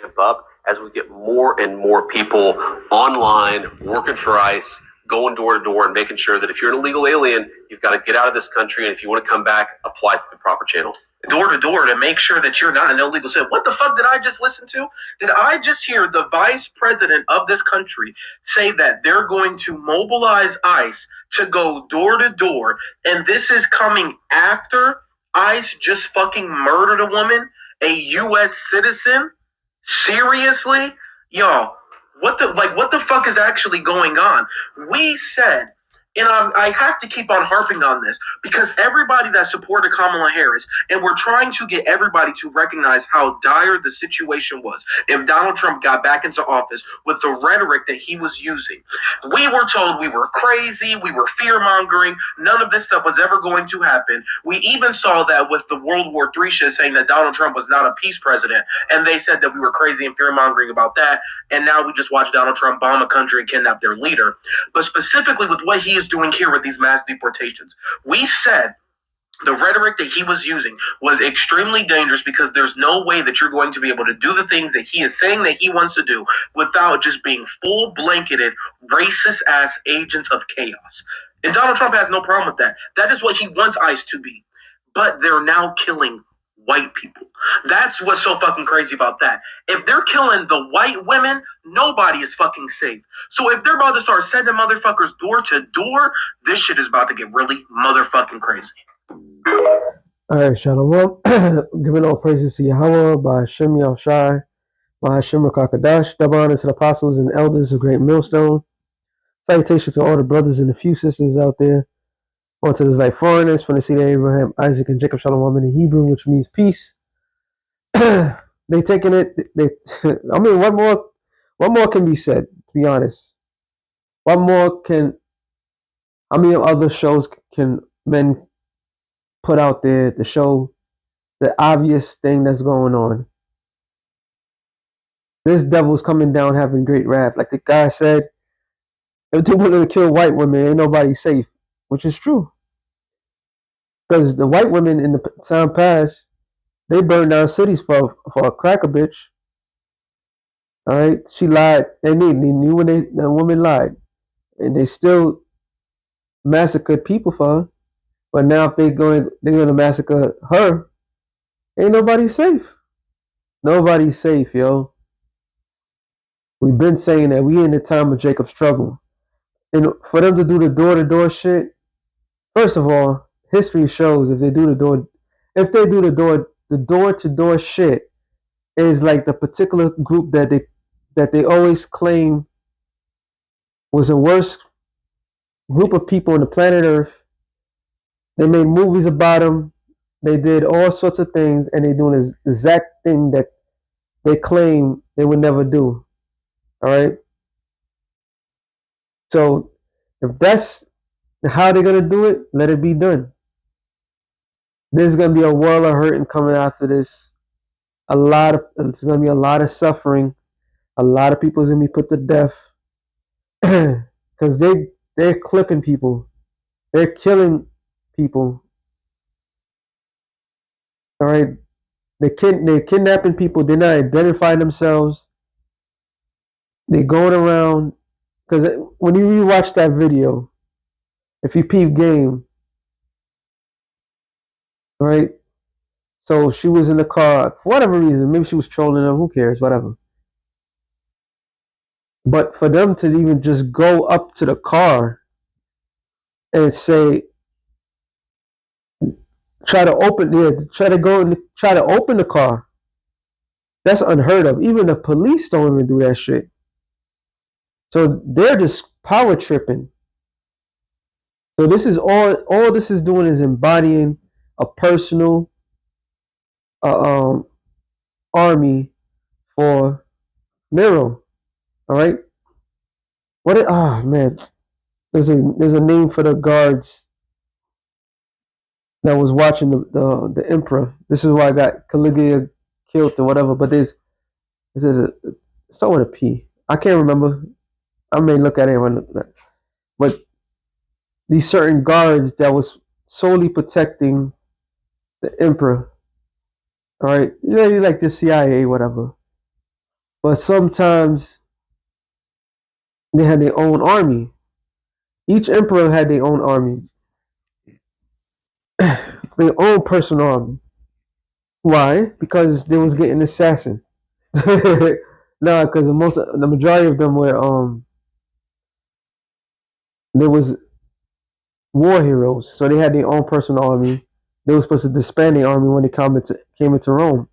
Amp up as we get more and more people online working for ICE, going door to door and making sure that if you're an illegal alien, you've got to get out of this country, and if you want to come back, apply through the proper channel. Door to door to make sure that you're not an illegal citizen. What the fuck did I just listen to? Did I just hear the vice president of this country say that they're going to mobilize ICE to go door to door, and this is coming after ICE just fucking murdered a woman, a U.S. citizen? Seriously? Y'all, what the fuck is actually going on? We said, and I have to keep on harping on this because everybody that supported Kamala Harris, and we're trying to get everybody to recognize how dire the situation was if Donald Trump got back into office with the rhetoric that he was using. We were told we were crazy, we were fear-mongering, none of this stuff was ever going to happen. We even saw that with the World War III shit saying that Donald Trump was not a peace president, and they said that we were crazy and fear-mongering about that, and now we just watched Donald Trump bomb a country and kidnap their leader. But specifically with what he is doing here with these mass deportations, we said the rhetoric that he was using was extremely dangerous because there's no way that you're going to be able to do the things that he is saying that he wants to do without just being full blanketed racist ass agents of chaos. And Donald Trump has no problem with that. That is what he wants ICE to be. But they're now killing white people. That's what's so fucking crazy about that. If they're killing the white women, nobody is fucking safe. So if they're about to start sending motherfuckers door to door, this shit is about to get really motherfucking crazy. Alright, Shalom. Giving all praises to Yahweh by Hashem Yahushai, by Hashem Rakakadash, double honors to the apostles and elders of Great Millstone. Salutations to all the brothers and the few sisters out there. On to the like foreigners from the seed of Abraham, Isaac, and Jacob, Shalom in the Hebrew, which means peace. They taking it. I mean, what more can be said? To be honest, what more can? How many other shows can men put out there to show the obvious thing that's going on? This devil's coming down having great wrath. Like the guy said, if they're willing to kill white women, ain't nobody safe, which is true. Because the white women in the time past, they burned down cities for a cracker bitch. All right, she lied. They knew when the woman lied, and they still massacred people for her. But now if they're gonna massacre her, ain't nobody safe. Nobody's safe, yo. We've been saying that we in the time of Jacob's trouble, and for them to do the door-to-door shit. First of all, history shows if they do the door-to-door shit is like the particular group that they always claim was the worst group of people on the planet Earth. They made movies about them. They did all sorts of things, and they're doing the exact thing that they claim they would never do. All right. So if that's how they're gonna do it, let it be done. There's gonna be a world of hurting coming after this. It's gonna be a lot of suffering. A lot of people is gonna be put to death because they're clipping people. They're killing people. All right. They're kidnapping people. They're not identifying themselves. They're going around. Because when you rewatch that video, if you peep game, right? So she was in the car for whatever reason. Maybe she was trolling them. Who cares? Whatever. But for them to even just go up to the car and say, try to open the car. That's unheard of. Even the police don't even do that shit. So they're just power tripping. So this is all this is doing is embodying a personal army for Nero. All right. Man, there's a name for the guards that was watching the emperor. This is why I got Caligula killed or whatever. But start with a P. I can't remember. I may look at it but these certain guards that was solely protecting the emperor. All right, yeah, like the CIA, whatever. but sometimes they had their own army. Each emperor had their own army, their own personal army. Why? Because they was getting assassin. No, because the majority of them were there was war heroes, so they had their own personal army. They were supposed to disband the army when they came into Rome.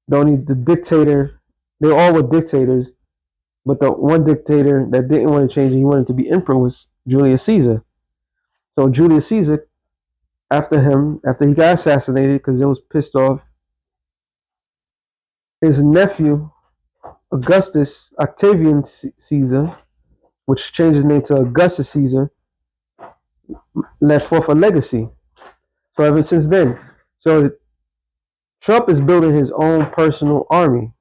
The dictator, they all were dictators, but the one dictator that didn't want to change it, he wanted to be emperor, was Julius Caesar. So Julius Caesar, after he got assassinated because they was pissed off, his nephew Augustus Octavian Caesar, which changed his name to Augustus Caesar, led forth a legacy. So ever since then, so Trump is building his own personal army.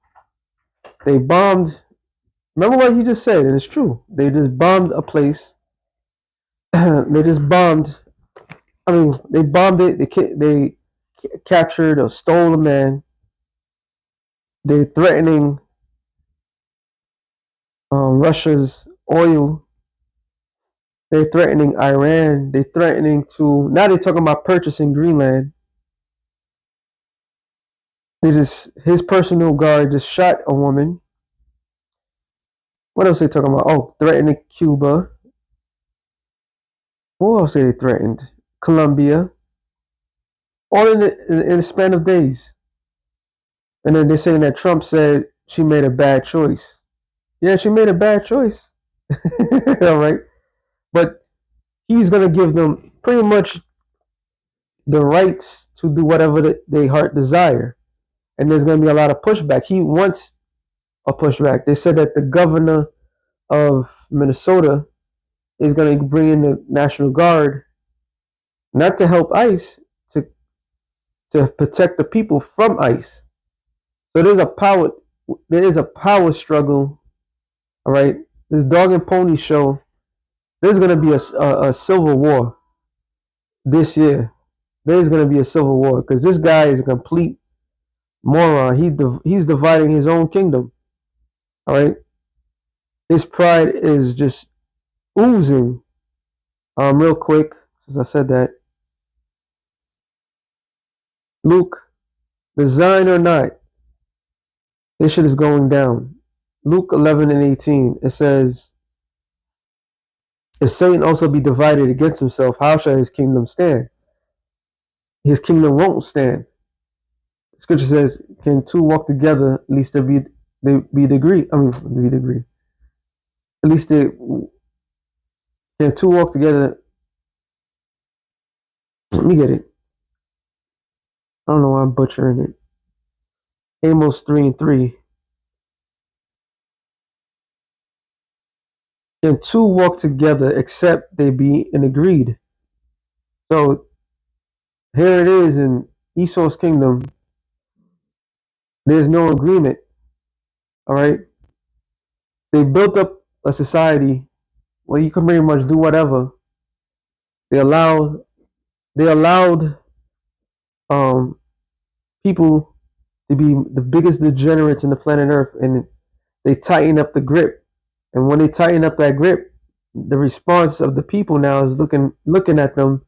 They bombed. Remember what he just said, and it's true. They just bombed a place. They just bombed. I mean, they bombed it. They captured or stole a man. They're threatening Russia's oil. They're threatening Iran. They're threatening to. Now they're talking about purchasing Greenland. His personal guard just shot a woman. What else are they talking about? Oh, threatening Cuba. Who else are they threatened? Colombia. All in the span of days. And then they're saying that Trump said she made a bad choice. Yeah, she made a bad choice. All right. But he's going to give them pretty much the rights to do whatever they heart desire. And there's going to be a lot of pushback. He wants a pushback. They said that the governor of Minnesota is going to bring in the National Guard, not to help ICE, to protect the people from ICE. So there is a power struggle. All right, this dog and pony show. There's going to be a civil war this year. There's going to be a civil war because this guy is a complete moron. He's dividing his own kingdom. All right, his pride is just oozing. Real quick, since I said that, Luke, design or not, this shit is going down. Luke 11 and 18. It says, "If Satan also be divided against himself, how shall his kingdom stand? His kingdom won't stand." Scripture says, "Can two walk together? At least they be degree. I mean, be degree. At least they can two walk together." Let me get it. I don't know why I'm butchering it. Amos 3 and 3. Can two walk together except they be in agreed? So here it is in Esau's kingdom. There's no agreement. All right. They built up a society where you can pretty much do whatever. They allowed um, people to be the biggest degenerates in the planet Earth, and they tighten up the grip. And when they tighten up that grip, the response of the people now is looking at them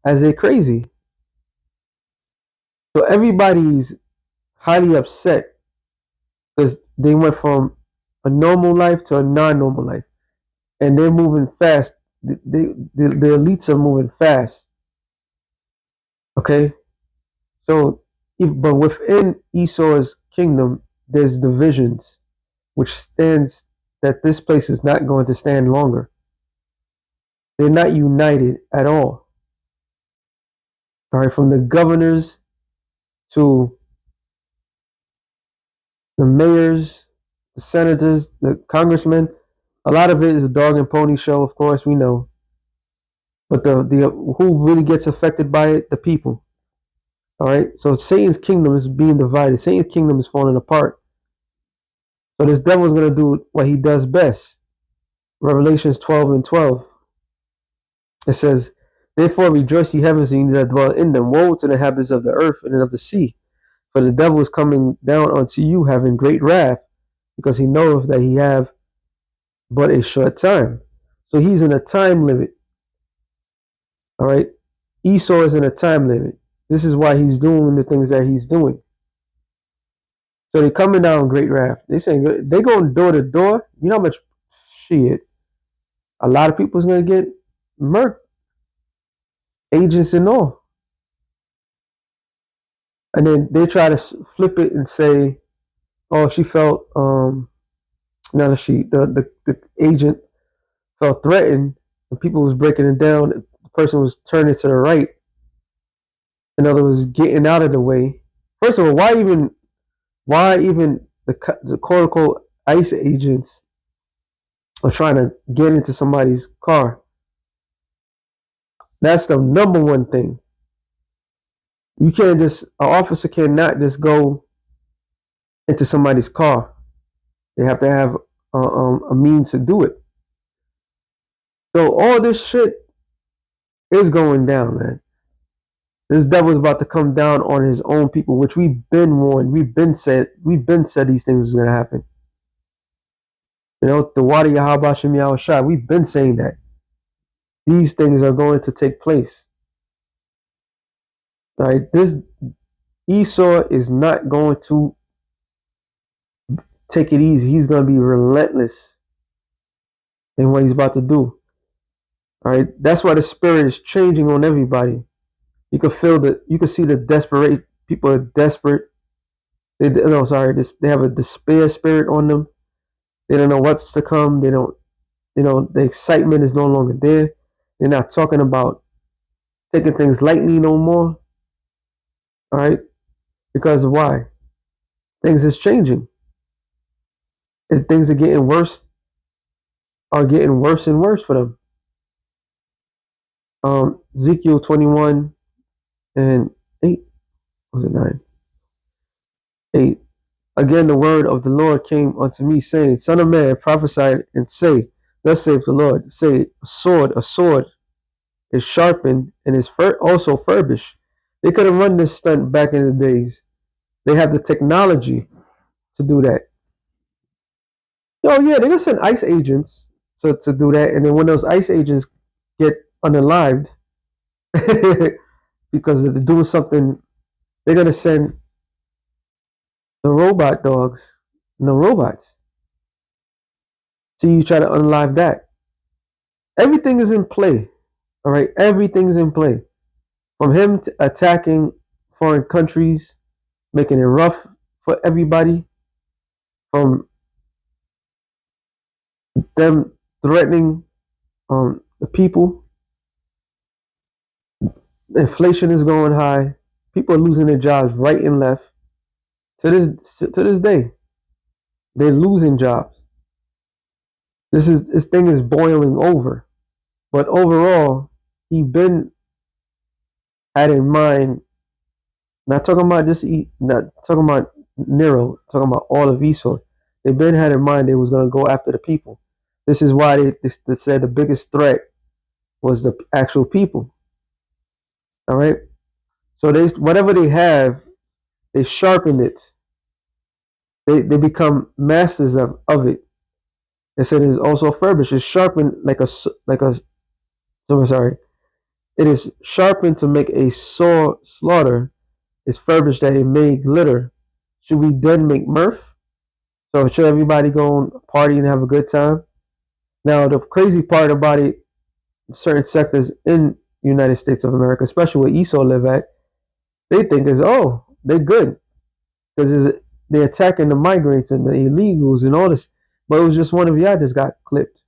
as they're crazy. So everybody's highly upset because they went from a normal life to a non-normal life, and they're moving fast. The elites are moving fast. Okay, so but within Esau's kingdom, there's divisions, which stands that this place is not going to stand longer. They're not united at all. All right, from the governors to the mayors, the senators, the congressmen, a lot of it is a dog and pony show, of course, we know. But the who really gets affected by it? The people. All right. So Satan's kingdom is being divided. Satan's kingdom is falling apart. So this devil is going to do what he does best. Revelations 12 and 12. It says, "Therefore rejoice ye heavens and ye that dwell in them. Woe to the inhabitants of the earth and of the sea. For the devil is coming down unto you having great wrath, because he knows that he have but a short time. So he's in a time limit. All right. Esau is in a time limit. This is why he's doing the things that he's doing. So they're coming down great wrath. They saying they going door to door. You know how much shit a lot of people's gonna get murked, agents and all. And then they try to flip it and say, "Oh, she felt now that the agent felt threatened, and people was breaking it down. The person was turning to the right. In other words, getting out of the way. First of all, why even the quote unquote ICE agents are trying to get into somebody's car? That's the number one thing. You can't just an officer cannot just go into somebody's car. They have to have a means to do it. So all this shit is going down, man. This devil's about to come down on his own people, which we've been warned. We've been said these things is gonna happen. You know, the water Yahweh Shem Yahweh Shai. We've been saying that these things are going to take place. Right? This Esau is not going to take it easy. He's going to be relentless in what he's about to do. All right. That's why the spirit is changing on everybody. You can feel that. You can see the desperate people are desperate. They have a despair spirit on them. They don't know what's to come. They don't. The excitement is no longer there. They're not talking about taking things lightly no more. All right. Because of why? Things is changing. As things are getting worse and worse for them. Ezekiel 21 and 8. Was it 9? 8. Again, the word of the Lord came unto me, saying, Son of man, prophesy and say, Thus saith the Lord, say, a sword is sharpened and is also furbished. They could have run this stunt back in the days. They have the technology to do that. Oh yeah, they're gonna send ICE agents to do that, and then when those ICE agents get unalived because they're doing something, they're gonna send the robot dogs, no robots. See, you try to unalive that. Everything is in play. All right, everything's in play. From him attacking foreign countries, making it rough for everybody, from them threatening the people. Inflation is going high. People are losing their jobs right and left. To this day, they're losing jobs. This thing is boiling over. But overall, he been had in mind, not talking about not talking about Nero, talking about all of Esau. They been had in mind they was gonna go after the people. This is why they said the biggest threat was the actual people. All right. So whatever they have, they sharpen it. They become masters of it. They said it is also furbished. It's sharpened sorry. It is sharpened to make a sore slaughter. It's furbished that it may glitter. Should we then make mirth? So should everybody go and party and have a good time? Now the crazy part about it, certain sectors in the United States of America, especially where Esau live at, they think is they're good because they're attacking the migrants and the illegals and all this. But it was just one of y'all just got clipped.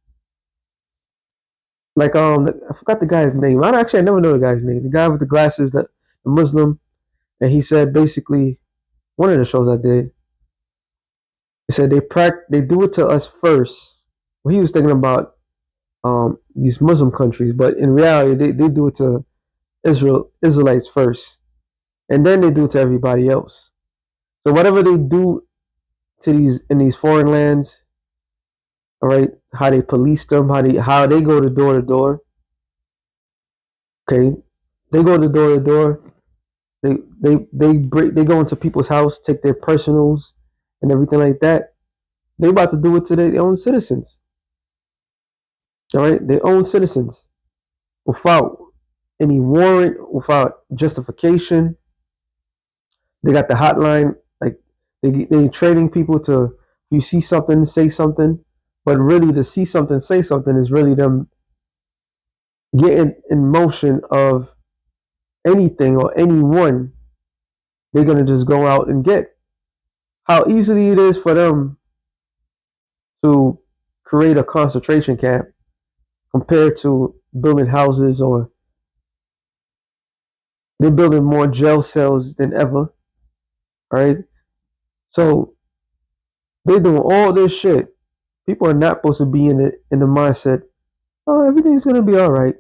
Like I forgot the guy's name. I never know the guy's name. The guy with the glasses, the Muslim, and he said basically one of the shows I did. He said they do it to us first. Well, he was thinking about these Muslim countries, but in reality they do it to Israelites first, and then they do it to everybody else. So whatever they do to these foreign lands, all right, how they police them, how they go to door. Okay, they go to door. They go into people's house, take their personals and everything like that. They about to do it to their own citizens. All right, their own citizens, without any warrant, without justification. They got the hotline, like they training people to, if you see something, say something. But really, to see something, say something is really them getting in motion of anything or anyone. They're gonna just go out and get. How easily it is for them to create a concentration camp compared to building houses, or they're building more jail cells than ever. Right? So they're doing all this shit. People are not supposed to be in the mindset, oh, everything's gonna be all right.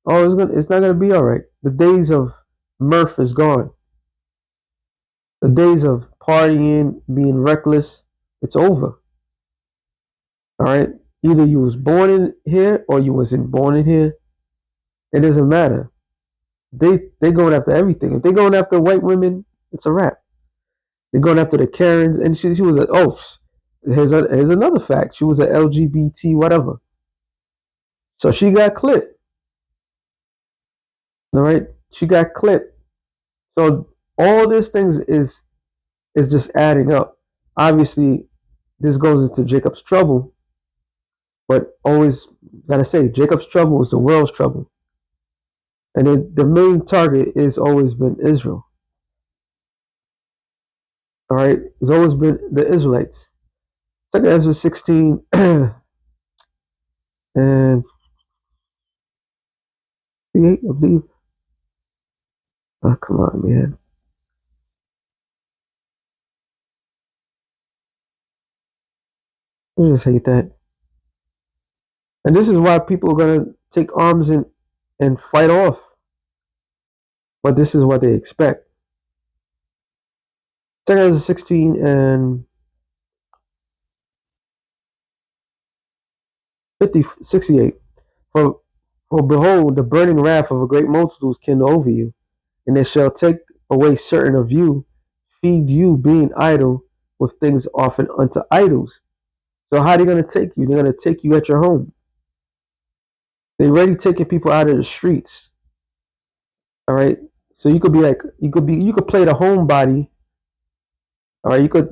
Oh, it's not gonna be all right. The days of mirth is gone. The days of partying, being reckless, it's over. All right. Either you was born in here or you wasn't born in here. It doesn't matter. They going after everything. If they going after white women, it's a wrap. They're going after the Karens, and she was a here's another fact. She was a LGBT whatever. So she got clipped. All right, she got clipped. So all these things is just adding up. Obviously, this goes into Jacob's trouble, but always gotta say Jacob's trouble is the world's trouble, and the main target has always been Israel. All right, it's always been the Israelites. Second Ezra 16 and 68, I believe. Oh, come on, man. I just hate that. And this is why people are gonna take arms and fight off. But this is what they expect. Second Ezra 16 and 68. For, for behold, the burning wrath of a great multitude is kindled over you, and they shall take away certain of you, feed you, being idle, with things offered unto idols. So how are they going to take you? They're going to take you at your home. They're already taking people out of the streets. All right. So you could be like, you could play the homebody. All right. You could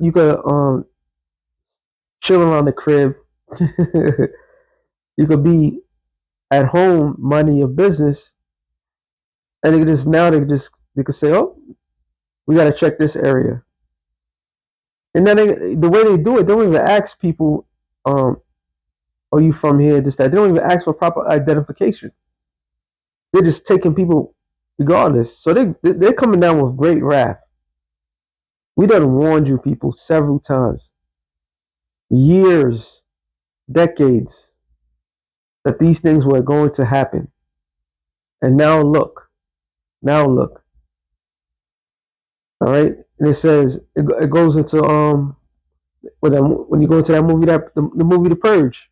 chill around the crib. You could be at home minding your business, and they could say, oh, we got to check this area. And then the way they do it, they don't even ask people, are you from here? This, that. They don't even ask for proper identification. They're just taking people regardless. So they're coming down with great wrath. We done warned you people several times, years, decades, that these things were going to happen. And now look. All right. And it says, it goes into, when you go into that movie, the movie The Purge,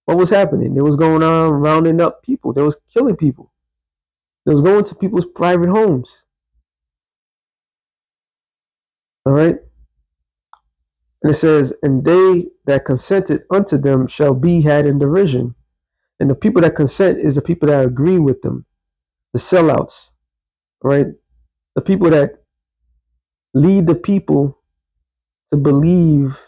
what was happening? They was going on rounding up people. They was killing people. They was going to people's private homes. All right. And it says, and they that consented unto them shall be had in derision. And the people that consent is the people that agree with them, the sellouts, right? The people that lead the people to believe.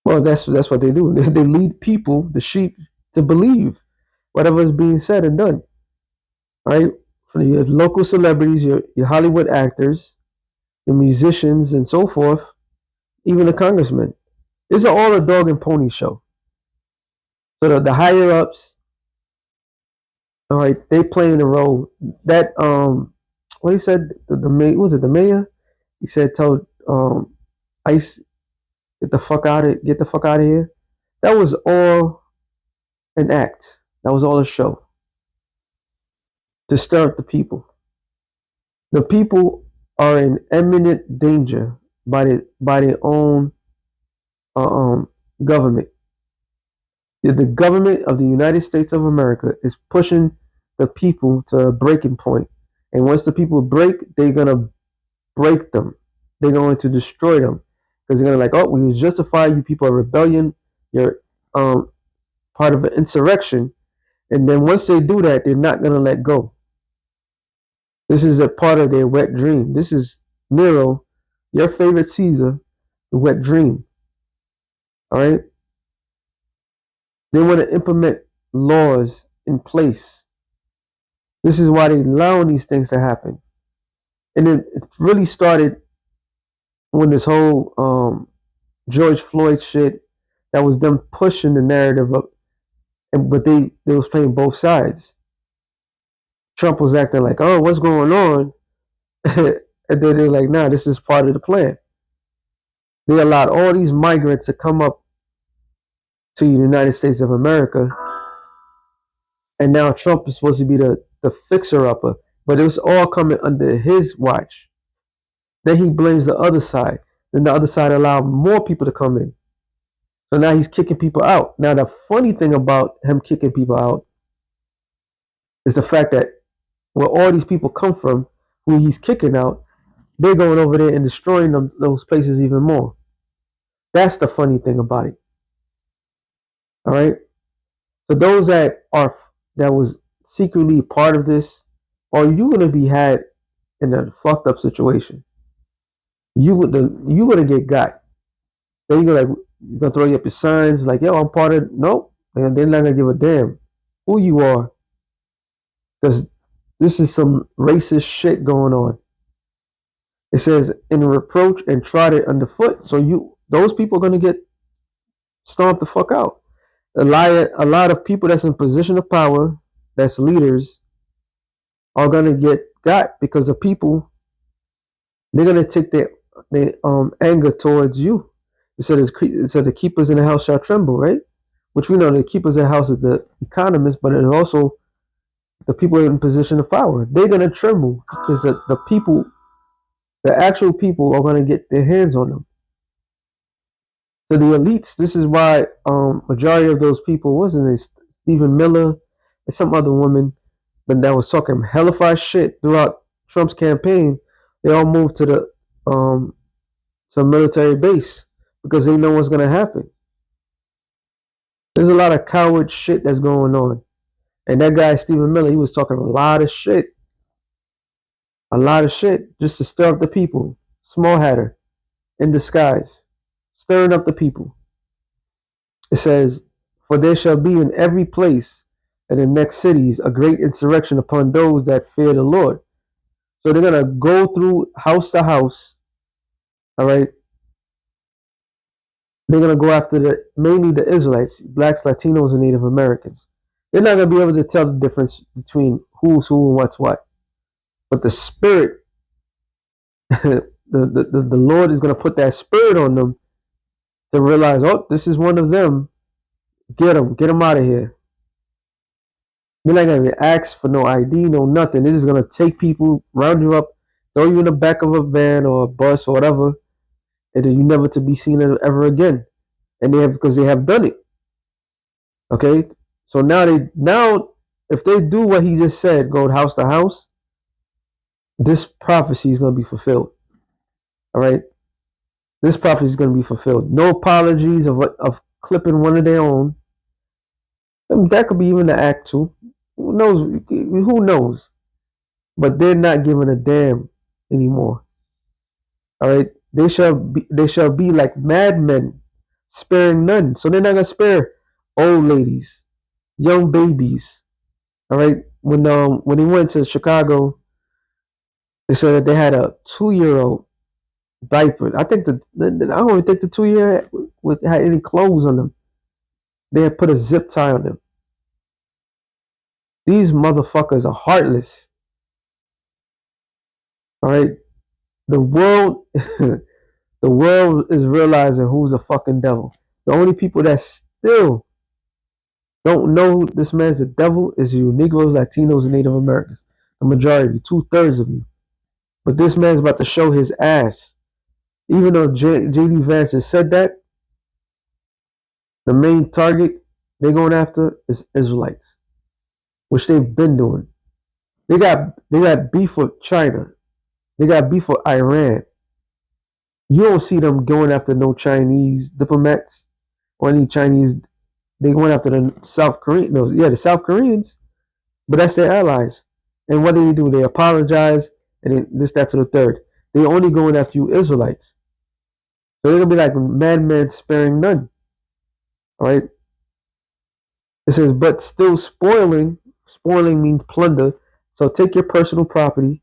Well, that's what they do. They lead people, the sheep, to believe whatever is being said and done, right? For your local celebrities, your Hollywood actors, your musicians, and so forth, even the congressmen. It's all a dog and pony show. So the higher ups, all right, they playing the role. That what he said, the was it the mayor? He said, "Tell ICE get the fuck out of here." That was all an act. That was all a show to stir up the people. The people are in imminent danger by their own government. The government of the United States of America is pushing the people to a breaking point, and once the people break, they're gonna break them. they're going to destroy them because they're gonna like, oh, we justify you people are rebellion, you're part of an insurrection, and then once they do that, they're not gonna let go. This is a part of their wet dream. This is Nero, your favorite Caesar, the wet dream. All right, they want to implement laws in place. This is why they're allowing these things to happen, and it really started when this whole George Floyd shit that was them pushing the narrative up, but they was playing both sides. Trump was acting like, oh, what's going on? And then they're like, nah, this is part of the plan. They allowed all these migrants to come up to the United States of America, and now Trump is supposed to be the fixer-upper, but it was all coming under his watch. Then he blames the other side. Then the other side allowed more people to come in. So now he's kicking people out. Now the funny thing about him kicking people out is the fact that where all these people come from, who he's kicking out, they're going over there and destroying those places even more. That's the funny thing about it. All right. So those that was secretly part of this, are you gonna be had in a fucked up situation? You gonna get got. Then you're gonna throw up your signs like, yo, I'm part of. Nope. And they're not gonna give a damn who you are, because this is some racist shit going on. It says in reproach and trod it underfoot. So those people are gonna get stomped the fuck out. A lot of people that's in position of power, that's leaders, are gonna get got because the people, they're gonna take their anger towards you. It said the keepers in the house shall tremble, right? Which we know the keepers in the house is the economists, but it's also the people in position of power. They're gonna tremble because the people, the actual people, are gonna get their hands on them. So the elites, this is why majority of those people, wasn't it Stephen Miller and some other woman that was talking hellified shit throughout Trump's campaign, they all moved to the some military base because they know what's gonna happen. There's a lot of coward shit that's going on. And that guy Stephen Miller, he was talking a lot of shit, just to stir up the people. Small hatter in disguise, stirring up the people. It says, "For there shall be in every place and in the next cities a great insurrection upon those that fear the Lord." So they're gonna go through house to house. All right, they're gonna go after mainly the Israelites, blacks, Latinos, and Native Americans. They're not gonna be able to tell the difference between who's who and what's what. But the spirit, the Lord is gonna put that spirit on them to realize, oh, this is one of them. Get them out of here. They're not gonna ask for no ID, no nothing. They're just gonna take people, round you up, throw you in the back of a van or a bus or whatever, and then you never to be seen ever again. And because they have done it. Okay, so now if they do what he just said, go house to house, this prophecy is gonna be fulfilled. All right, this prophecy is gonna be fulfilled. No apologies of clipping one of their own. That could be even the act too. Who knows? Who knows? But they're not giving a damn anymore. All right, they shall be like madmen, sparing none. So they're not gonna spare old ladies, young babies. All right, when they went to Chicago, they said that they had a 2-year-old diaper. I think I don't even think the 2-year had any clothes on them. They had put a zip tie on them. These motherfuckers are heartless. All right, the world, the world is realizing who's a fucking devil. The only people that still don't know this man's the devil is you Negroes, Latinos, and Native Americans. The majority of you, 2/3 of you. But this man's about to show his ass. Even though J.D. Vance just said that, the main target they're going after is Israelites, which they've been doing. They got beef with China. They got beef with Iran. You don't see them going after no Chinese diplomats or any Chinese. They going after the South Korean. No, yeah, the South Koreans, but that's their allies. And what do? They apologize and then this, that, to the third. They only going after you Israelites. So they're gonna be like madman sparing none. All right. It says, but still spoiling. Spoiling means plunder. So take your personal property.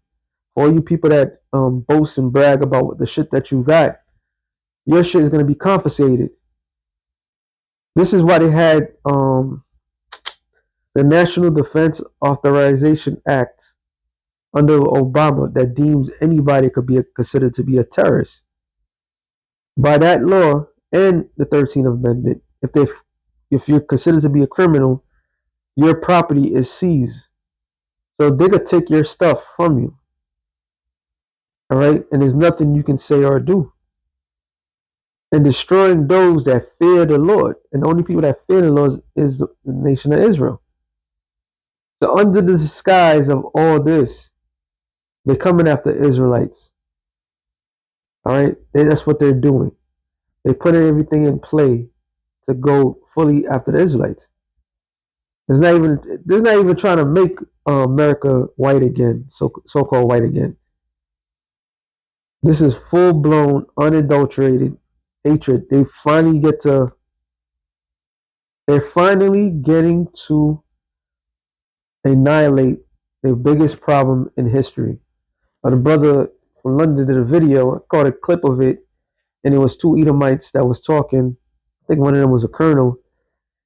All you people that boast and brag about the shit that you got, your shit is gonna be confiscated. This is why they had the National Defense Authorization Act under Obama that deems anybody could be considered to be a terrorist. By that law and the 13th Amendment, if you're considered to be a criminal, your property is seized. So they could take your stuff from you. All right, and there's nothing you can say or do. And destroying those that fear the Lord, and the only people that fear the Lord is the nation of Israel. So under the disguise of all this, they're coming after Israelites. All right, that's what they're doing. They're putting everything in play to go fully after the Israelites. There's not even trying to make America white again, so-called white again. This is full blown, unadulterated hatred. They're finally getting to annihilate the biggest problem in history. The brother from London did a video. I caught a clip of it, and it was two Edomites that was talking. I think one of them was a colonel,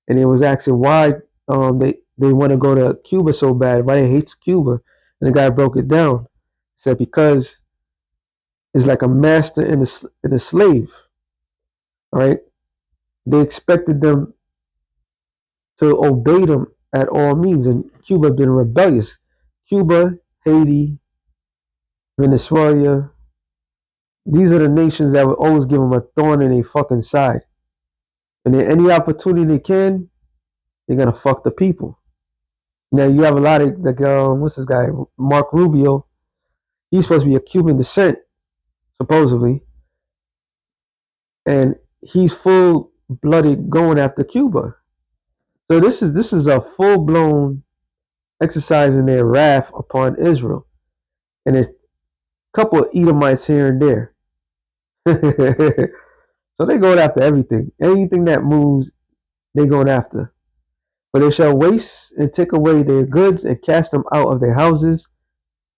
and he was asking why they want to go to Cuba so bad, why they hate Cuba, and the guy broke it down. He said because it's like a master and a slave. All right, they expected them to obey them at all means, and Cuba had been rebellious. Cuba, Haiti, Venezuela, these are the nations that would always give them a thorn in their fucking side. And at any opportunity they can, they're gonna fuck the people. Now you have a lot of like what's this guy? Mark Rubio. He's supposed to be of Cuban descent, supposedly. And he's full blooded going after Cuba. So this is a full blown exercise in their wrath upon Israel. And there's a couple of Edomites here and there. So they're going after everything. Anything that moves, they're going after. For they shall waste and take away their goods and cast them out of their houses.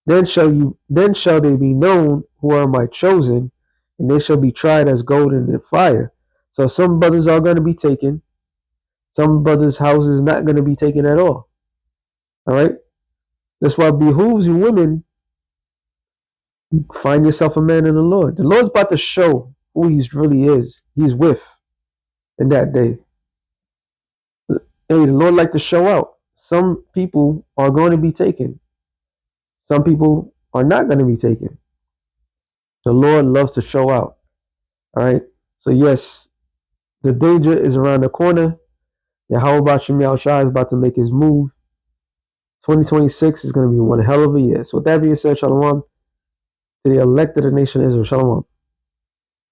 Then shall they be known who are my chosen, and they shall be tried as gold in the fire. So some brothers are going to be taken. Some brothers' houses not going to be taken at all. All right. That's why it behooves you women, find yourself a man in the Lord. The Lord's about to show who He really is. He's with in that day. Hey, the Lord like to show out. Some people are going to be taken. Some people are not going to be taken. The Lord loves to show out. All right. So yes, the danger is around the corner. Yahweh Shemiel Shah is about to make his move. 2026 is going to be one hell of a year. So with that being said, Shalom to the elect of the nation of Israel. Shalom.